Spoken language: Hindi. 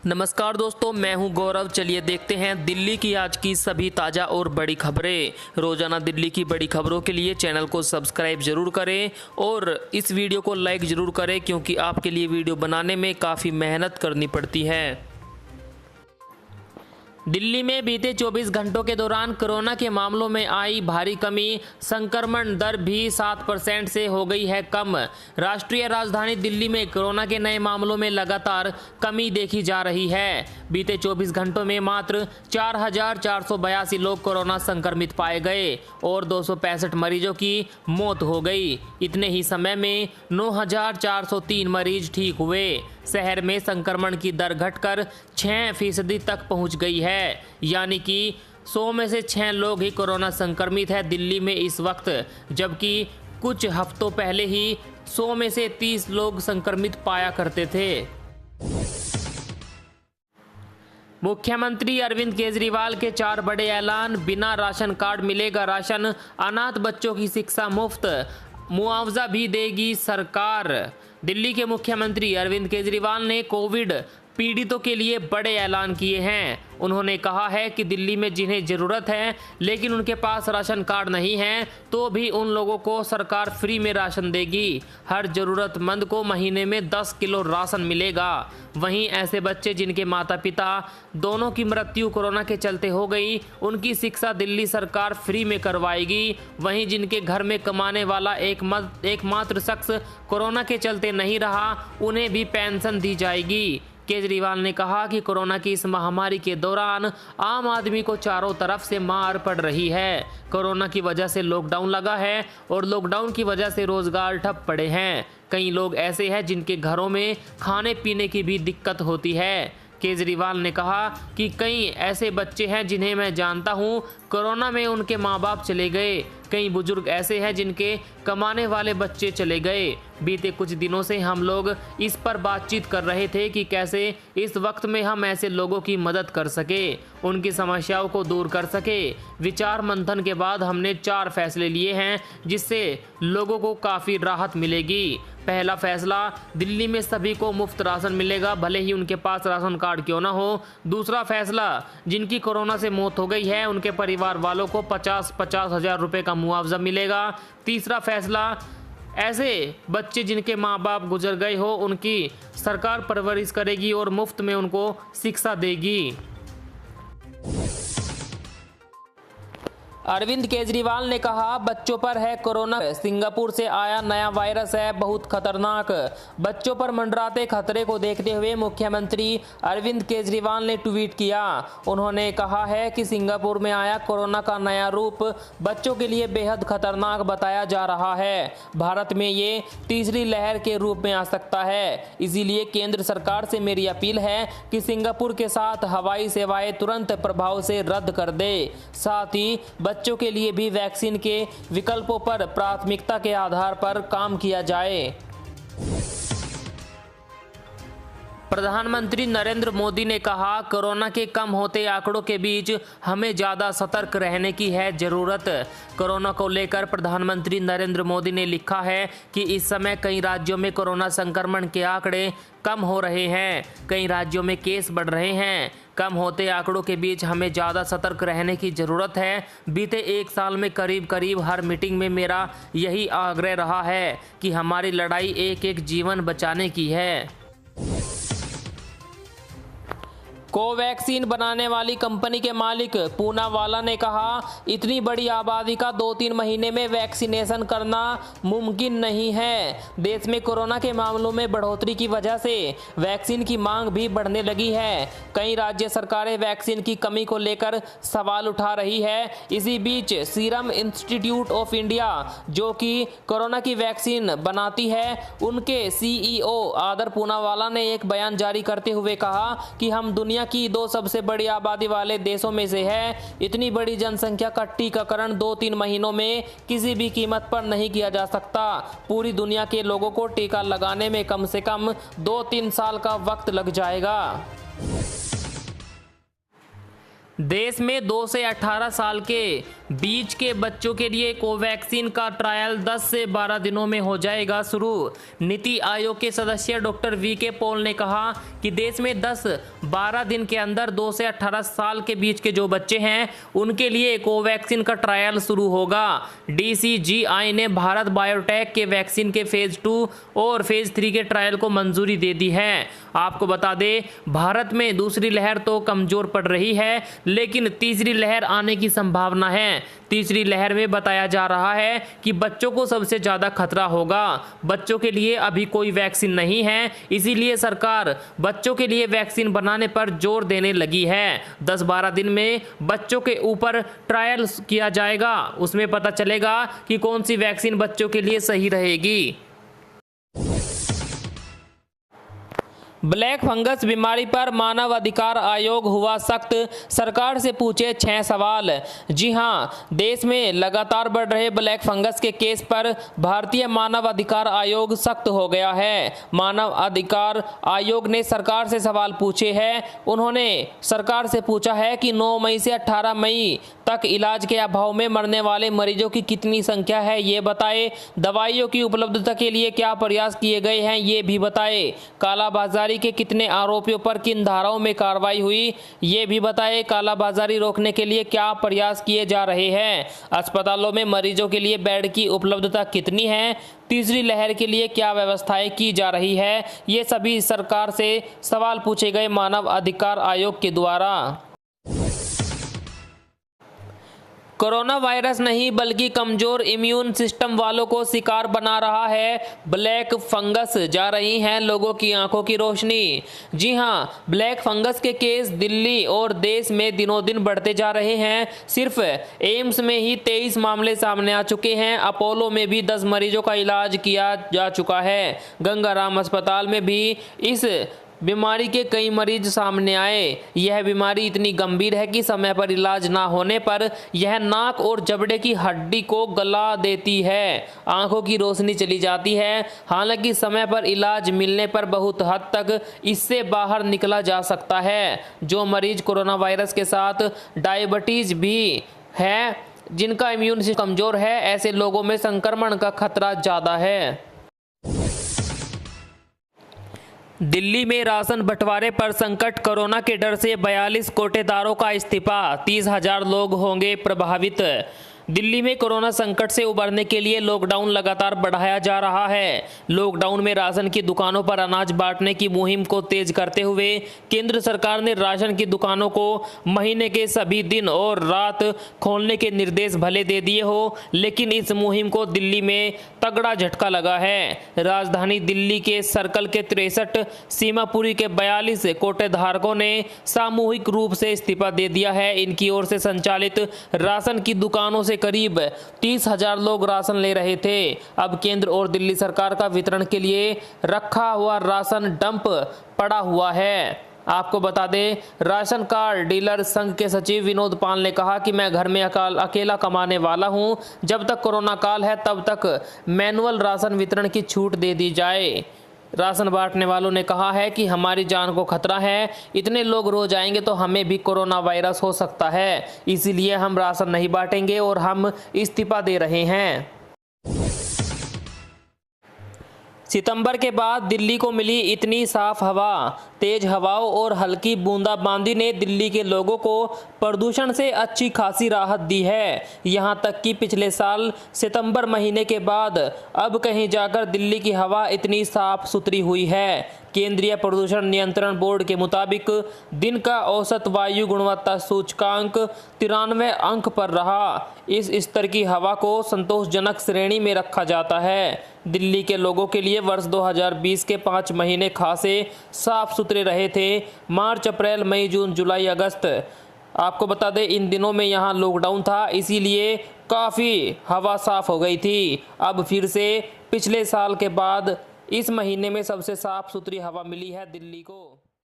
नमस्कार दोस्तों, मैं हूं गौरव। चलिए देखते हैं दिल्ली की आज की सभी ताज़ा और बड़ी खबरें। रोजाना दिल्ली की बड़ी खबरों के लिए चैनल को सब्सक्राइब जरूर करें और इस वीडियो को लाइक ज़रूर करें, क्योंकि आपके लिए वीडियो बनाने में काफ़ी मेहनत करनी पड़ती है। दिल्ली में बीते 24 घंटों के दौरान कोरोना के मामलों में आई भारी कमी, संक्रमण दर भी 7% से हो गई है कम। राष्ट्रीय राजधानी दिल्ली में कोरोना के नए मामलों में लगातार कमी देखी जा रही है। बीते 24 घंटों में मात्र 4,482 लोग कोरोना संक्रमित पाए गए और 265 मरीजों की मौत हो गई। इतने ही समय में 9,403 मरीज ठीक हुए। शहर में संक्रमण की दर घटकर 6% तक पहुंच गई है, यानी कि 100 में से 6 लोग ही कोरोना संक्रमित है दिल्ली में इस वक्त, जबकि कुछ हफ्तों पहले ही 100 में से 30 लोग संक्रमित पाया करते थे। मुख्यमंत्री अरविंद केजरीवाल के 4 बड़े ऐलान। बिना राशन कार्ड मिलेगा राशन, अनाथ बच्चों की शिक्षा मुफ्त, मुआवजा भी देगी सरकार। दिल्ली के मुख्यमंत्री अरविंद केजरीवाल ने कोविड पीड़ितों के लिए बड़े ऐलान किए हैं। उन्होंने कहा है कि दिल्ली में जिन्हें ज़रूरत है लेकिन उनके पास राशन कार्ड नहीं है, तो भी उन लोगों को सरकार फ्री में राशन देगी। हर ज़रूरतमंद को महीने में 10 किलो राशन मिलेगा। वहीं ऐसे बच्चे जिनके माता पिता दोनों की मृत्यु कोरोना के चलते हो गई, उनकी शिक्षा दिल्ली सरकार फ्री में करवाएगी। वहीं जिनके घर में कमाने वाला एकमात्र शख्स कोरोना के चलते नहीं रहा, उन्हें भी पेंशन दी जाएगी। केजरीवाल ने कहा कि कोरोना की इस महामारी के दौरान आम आदमी को चारों तरफ से मार पड़ रही है। कोरोना की वजह से लॉकडाउन लगा है और लॉकडाउन की वजह से रोजगार ठप पड़े हैं। कई लोग ऐसे हैं जिनके घरों में खाने पीने की भी दिक्कत होती है। केजरीवाल ने कहा कि कई ऐसे बच्चे हैं जिन्हें मैं जानता हूं, कोरोना में उनके माँ बाप चले गए। कई बुजुर्ग ऐसे हैं जिनके कमाने वाले बच्चे चले गए। बीते कुछ दिनों से हम लोग इस पर बातचीत कर रहे थे कि कैसे इस वक्त में हम ऐसे लोगों की मदद कर सके, उनकी समस्याओं को दूर कर सके। विचार मंथन के बाद हमने 4 फैसले लिए हैं जिससे लोगों को काफ़ी राहत मिलेगी। पहला फैसला, दिल्ली में सभी को मुफ्त राशन मिलेगा, भले ही उनके पास राशन कार्ड क्यों ना हो। दूसरा फैसला, जिनकी कोरोना से मौत हो गई है उनके परिवार वालों को 50-50 हज़ार रुपये का मुआवजा मिलेगा। तीसरा फैसला, ऐसे बच्चे जिनके माँ बाप गुजर गए हो उनकी सरकार परवरिश करेगी और मुफ्त में उनको शिक्षा देगी। अरविंद केजरीवाल ने कहा, बच्चों पर है कोरोना, सिंगापुर से आया नया वायरस है, बहुत खतरनाक। बच्चों पर मंडराते खतरे को देखते हुए मुख्यमंत्री अरविंद केजरीवाल ने ट्वीट किया। उन्होंने कहा है कि सिंगापुर में आया कोरोना का नया रूप बच्चों के लिए बेहद खतरनाक बताया जा रहा है। भारत में ये तीसरी लहर के रूप में आ सकता है, इसीलिए केंद्र सरकार से मेरी अपील है कि सिंगापुर के साथ हवाई सेवाएं तुरंत प्रभाव से रद्द कर दे। साथ ही बच्चों के लिए भी वैक्सीन के विकल्पों पर प्राथमिकता के आधार पर काम किया जाए। प्रधानमंत्री नरेंद्र मोदी ने कहा, कोरोना के कम होते आंकड़ों के बीच हमें ज़्यादा सतर्क रहने की है ज़रूरत। कोरोना को लेकर प्रधानमंत्री नरेंद्र मोदी ने लिखा है कि इस समय कई राज्यों में कोरोना संक्रमण के आंकड़े कम हो रहे हैं, कई राज्यों में केस बढ़ रहे हैं। कम होते आंकड़ों के बीच हमें ज़्यादा सतर्क रहने की ज़रूरत है। बीते 1 साल में करीब करीब हर मीटिंग में मेरा यही आग्रह रहा है कि हमारी लड़ाई एक एक जीवन बचाने की है। कोवैक्सीन बनाने वाली कंपनी के मालिक पूनावाला ने कहा, इतनी बड़ी आबादी का 2-3 महीने में वैक्सीनेशन करना मुमकिन नहीं है। देश में कोरोना के मामलों में बढ़ोतरी की वजह से वैक्सीन की मांग भी बढ़ने लगी है। कई राज्य सरकारें वैक्सीन की कमी को लेकर सवाल उठा रही है। इसी बीच सीरम इंस्टीट्यूट ऑफ इंडिया, जो कि कोरोना की वैक्सीन बनाती है, उनके CEO आदर पूनावाला ने एक बयान जारी करते हुए कहा कि हम दुनिया की 2 सबसे बड़ी आबादी वाले देशों में से है। इतनी बड़ी जनसंख्या का टीकाकरण 2-3 महीनों में किसी भी कीमत पर नहीं किया जा सकता। पूरी दुनिया के लोगों को टीका लगाने में कम से कम 2-3 साल का वक्त लग जाएगा। देश में 2 से 18 साल के बीच के बच्चों के लिए कोवैक्सीन का ट्रायल 10 से 12 दिनों में हो जाएगा शुरू। नीति आयोग के सदस्य डॉक्टर वीके पॉल ने कहा कि देश में 10-12 दिन के अंदर 2 से 18 साल के बीच के जो बच्चे हैं उनके लिए कोवैक्सीन का ट्रायल शुरू होगा। DCGI ने भारत बायोटेक के वैक्सीन के फेज 2 और फेज 3 के ट्रायल को मंजूरी दे दी है। आपको बता दें, भारत में दूसरी लहर तो कमजोर पड़ रही है, लेकिन तीसरी लहर आने की संभावना है। तीसरी लहर में बताया जा रहा है कि बच्चों को सबसे ज्यादा खतरा होगा। बच्चों के लिए अभी कोई वैक्सीन नहीं है, इसीलिए सरकार बच्चों के लिए वैक्सीन बनाने पर जोर देने लगी है। 10-12 दिन में बच्चों के ऊपर ट्रायल किया जाएगा, उसमें पता चलेगा कि कौन सी वैक्सीन बच्चों के लिए सही रहेगी। ब्लैक फंगस बीमारी पर मानव अधिकार आयोग हुआ सख्त, सरकार से पूछे 6 सवाल। जी हां, देश में लगातार बढ़ रहे ब्लैक फंगस के केस पर भारतीय मानव अधिकार आयोग सख्त हो गया है। मानव अधिकार आयोग ने सरकार से सवाल पूछे हैं। उन्होंने सरकार से पूछा है कि 9 मई से 18 मई तक इलाज के अभाव में मरने वाले मरीजों की कितनी संख्या है ये बताए। दवाइयों की उपलब्धता के लिए क्या प्रयास किए गए हैं ये भी बताए। कालाबाजारी के कितने आरोपियों पर किन धाराओं में कार्रवाई हुई ये भी बताए। कालाबाजारी रोकने के लिए क्या प्रयास किए जा रहे हैं। अस्पतालों में मरीजों के लिए बेड की उपलब्धता कितनी है। तीसरी लहर के लिए क्या व्यवस्थाएं की जा रही है। ये सभी सरकार से सवाल पूछे गए मानव अधिकार आयोग के द्वारा। कोरोना वायरस नहीं बल्कि कमजोर इम्यून सिस्टम वालों को शिकार बना रहा है ब्लैक फंगस। जा रही हैं लोगों की आंखों की रोशनी। जी हां, ब्लैक फंगस के केस दिल्ली और देश में दिनों दिन बढ़ते जा रहे हैं। सिर्फ एम्स में ही 23 मामले सामने आ चुके हैं। अपोलो में भी 10 मरीजों का इलाज किया जा चुका है। गंगाराम अस्पताल में भी इस बीमारी के कई मरीज सामने आए। यह बीमारी इतनी गंभीर है कि समय पर इलाज ना होने पर यह नाक और जबड़े की हड्डी को गला देती है, आंखों की रोशनी चली जाती है। हालांकि समय पर इलाज मिलने पर बहुत हद तक इससे बाहर निकला जा सकता है। जो मरीज कोरोना वायरस के साथ डायबिटीज भी है, जिनका इम्यून सिस्टम कमजोर है, ऐसे लोगों में संक्रमण का खतरा ज़्यादा है। दिल्ली में राशन बंटवारे पर संकट, कोरोना के डर से 42 कोटेदारों का इस्तीफा, 30,000 लोग होंगे प्रभावित। दिल्ली में कोरोना संकट से उबरने के लिए लॉकडाउन लगातार बढ़ाया जा रहा है। लॉकडाउन में राशन की दुकानों पर अनाज बांटने की मुहिम को तेज करते हुए केंद्र सरकार ने राशन की दुकानों को महीने के सभी दिन और रात खोलने के निर्देश भले दे दिए हो, लेकिन इस मुहिम को दिल्ली में तगड़ा झटका लगा है। राजधानी दिल्ली के सर्कल के 63, सीमापुरी के 42 कोटेधारकों ने सामूहिक रूप से इस्तीफा दे दिया है। इनकी ओर से संचालित राशन की दुकानों से करीब 30,000 लोग राशन ले रहे थे। अब केंद्र और दिल्ली सरकार का वितरण के लिए रखा हुआ राशन डंप पड़ा हुआ है। आपको बता दें, राशन कार्ड डीलर संघ के सचिव विनोद पाल ने कहा कि मैं घर में अकेला कमाने वाला हूं। जब तक कोरोना काल है तब तक मैनुअल राशन वितरण की छूट दे दी जाए। राशन बांटने वालों ने कहा है कि हमारी जान को खतरा है, इतने लोग रोज आएंगे तो हमें भी कोरोना वायरस हो सकता है, इसीलिए हम राशन नहीं बांटेंगे और हम इस्तीफा दे रहे हैं। सितंबर के बाद दिल्ली को मिली इतनी साफ हवा। तेज हवाओं और हल्की बूंदाबांदी ने दिल्ली के लोगों को प्रदूषण से अच्छी खासी राहत दी है। यहां तक कि पिछले साल सितंबर महीने के बाद अब कहीं जाकर दिल्ली की हवा इतनी साफ सुथरी हुई है। केंद्रीय प्रदूषण नियंत्रण बोर्ड के मुताबिक दिन का औसत वायु गुणवत्ता सूचकांक 93 अंक पर रहा। इस स्तर की हवा को संतोषजनक श्रेणी में रखा जाता है। दिल्ली के लोगों के लिए वर्ष 2020 के 5 महीने खासे साफ सुथरे रहे थे। मार्च, अप्रैल, मई, जून, जुलाई, अगस्त। आपको बता दें, इन दिनों में यहाँ लॉकडाउन था, इसीलिए काफ़ी हवा साफ हो गई थी। अब फिर से पिछले साल के बाद इस महीने में सबसे साफ सुथरी हवा मिली है दिल्ली को।